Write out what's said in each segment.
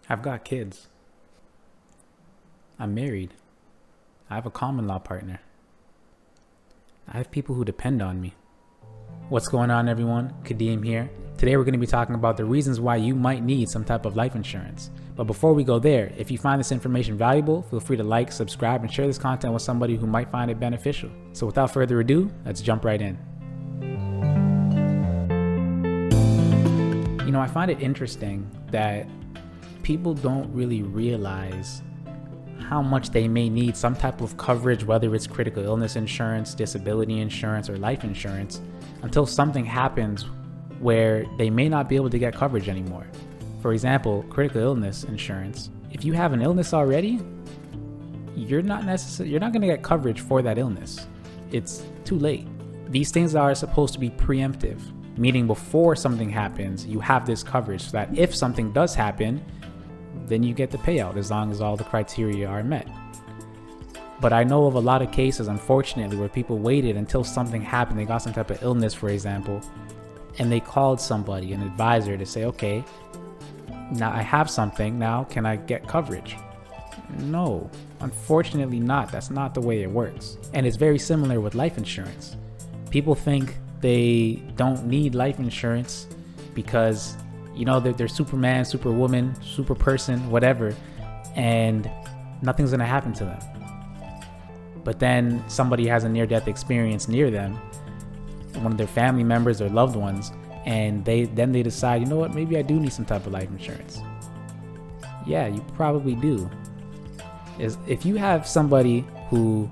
I've got kids. I'm married. I have a common law partner. I have people who depend on me. What's going on, everyone? Kadeem here. Today we're going to be talking about the reasons why you might need some type of life insurance. But before we go there, if you find this information valuable, feel free to like, subscribe, and share this content with somebody who might find it beneficial. So without further ado, let's jump right in. I find it interesting that people don't really realize how much they may need some type of coverage, whether it's critical illness insurance, disability insurance, or life insurance, until something happens where they may not be able to get coverage anymore. For example, critical illness insurance. If you have an illness already, you're not going to get coverage for that illness. It's too late. These things are supposed to be preemptive, meaning before something happens, you have this coverage so that if something does happen, then you get the payout as long as all the criteria are met. But I know of a lot of cases, unfortunately, where people waited until something happened. They got some type of illness, for example, and they called somebody, an advisor, to say, okay, now I have something, now can I get coverage? No, unfortunately not. That's not the way it works. And it's very similar with life insurance. People think they don't need life insurance because they're Superman, Superwoman, super person, whatever, and nothing's gonna happen to them. But then somebody has a near-death experience near them, one of their family members or loved ones, and they decide, you know what, maybe I do need some type of life insurance. Yeah, you probably do. If you have somebody who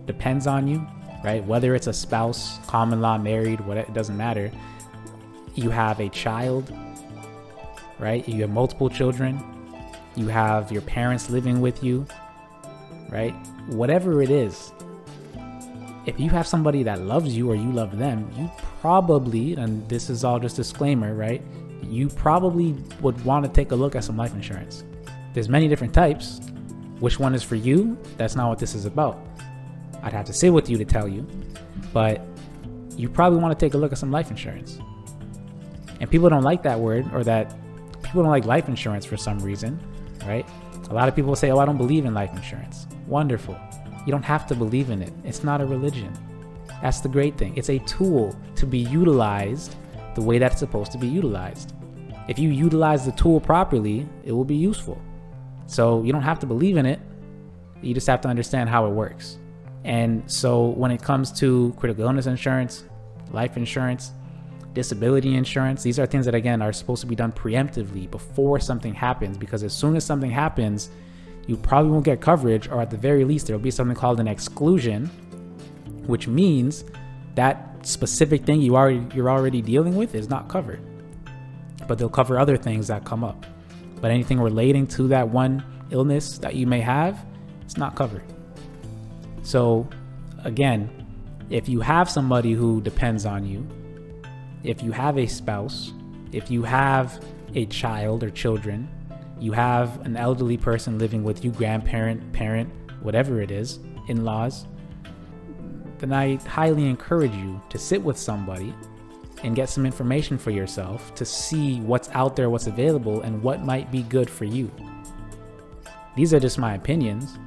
depends on you, right, whether it's a spouse, common law, married, it doesn't matter, you have a child, right? You have multiple children, you have your parents living with you, right? Whatever it is, if you have somebody that loves you or you love them, you probably, and this is all just disclaimer, right? You probably would want to take a look at some life insurance. There's many different types. Which one is for you? That's not what this is about. I'd have to sit with you to tell you, but you probably want to take a look at some life insurance. And people don't like that word, or that people don't like life insurance for some reason, right? A lot of people say, oh, I don't believe in life insurance. Wonderful. You don't have to believe in it. It's not a religion. That's the great thing. It's a tool to be utilized the way that it's supposed to be utilized. If you utilize the tool properly, it will be useful. So you don't have to believe in it. You just have to understand how it works. And so when it comes to critical illness insurance, life insurance, disability insurance, these are things that, again, are supposed to be done preemptively before something happens, because as soon as something happens, you probably won't get coverage, or at the very least, there will be something called an exclusion, which means that specific thing you're already dealing with is not covered. But they'll cover other things that come up. But anything relating to that one illness that you may have, it's not covered. So again, if you have somebody who depends on you, if you have a spouse, if you have a child or children, you have an elderly person living with you, grandparent, parent, whatever it is, in-laws, then I highly encourage you to sit with somebody and get some information for yourself to see what's out there, what's available, and what might be good for you. These are just my opinions.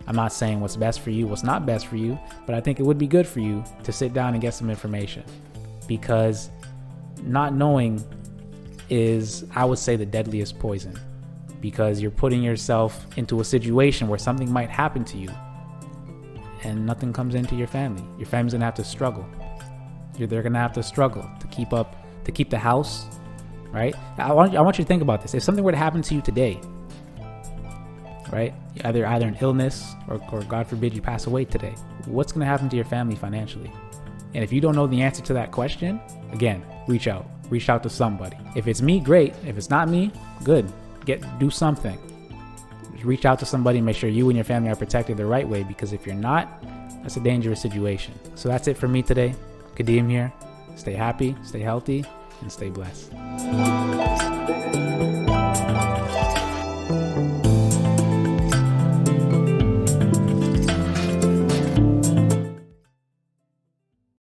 I'm not saying what's best for you, what's not best for you, but I think it would be good for you to sit down and get some information, because not knowing is, I would say, the deadliest poison, because you're putting yourself into a situation where something might happen to you and nothing comes into your family. Your family's gonna have to struggle. They're gonna have to struggle to keep the house, right? I want you to think about this. If something were to happen to you today, right? Either an illness or God forbid you pass away today, what's gonna happen to your family financially? And if you don't know the answer to that question, again, reach out to somebody. If it's me, great. If it's not me, good. Do something. Just reach out to somebody and make sure you and your family are protected the right way, because if you're not, that's a dangerous situation. So that's it for me today. Kadeem here. Stay happy, stay healthy, and stay blessed.